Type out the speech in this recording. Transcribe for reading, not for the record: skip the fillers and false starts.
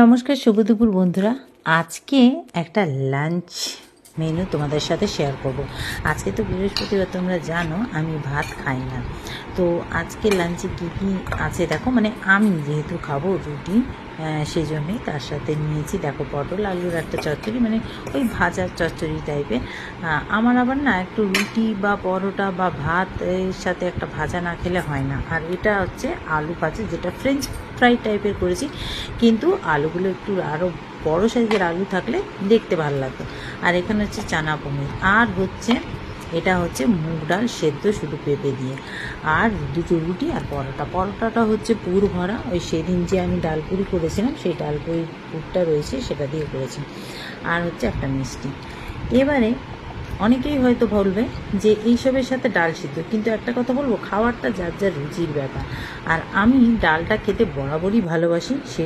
নমস্কার, শুভ দুপুর বন্ধুরা। আজকে একটা লাঞ্চ মেনু তোমাদের সাথে শেয়ার করব। আজকে তো বৃহস্পতিবার, তোমরা জানো আমি ভাত খাই না। তো আজকে লাঞ্চে কী কী আছে দেখো, মানে আমি যেহেতু খাবো রুটি, সেই জন্যই তার সাথে নিয়েছি দেখো পটল আলুর একটা চচ্চড়ি, মানে ওই ভাজার চচ্চড়ি টাইপের। আমার আবার না একটু রুটি বা পরোটা বা ভাত এর সাথে একটা ভাজা না খেলে হয় না। আর এটা হচ্ছে আলু ভাজা, যেটা ফ্রেঞ্চ ফ্রাই টাইপের করেছি, কিন্তু আলুগুলো একটু আরও বড়ো সাইজের আলু থাকলে দেখতে ভালো লাগতো। আর এখানে হচ্ছে চানা পনির, আর হচ্ছে এটা হচ্ছে মুগ ডাল সেদ্ধ শুধু পেঁপে দিয়ে, আর দুটো রুটি আর পরোটাটা হচ্ছে পুর ভরা, ওই সেদিন যে আমি ডালপুরি করেছিলাম সেই ডালপুরির পুরটা রয়েছে, সেটা দিয়ে করেছি। আর হচ্ছে একটা মিষ্টি। এবারে অনেকেই হয়তো বলবে যে এইসবের সাথে ডাল সিদ্ধ, কিন্তু একটা কথা বলবো, খাওয়ারটা যার যার রুচির ব্যাপার। আর আমি ডালটা খেতে বরাবরই ভালোবাসি, সে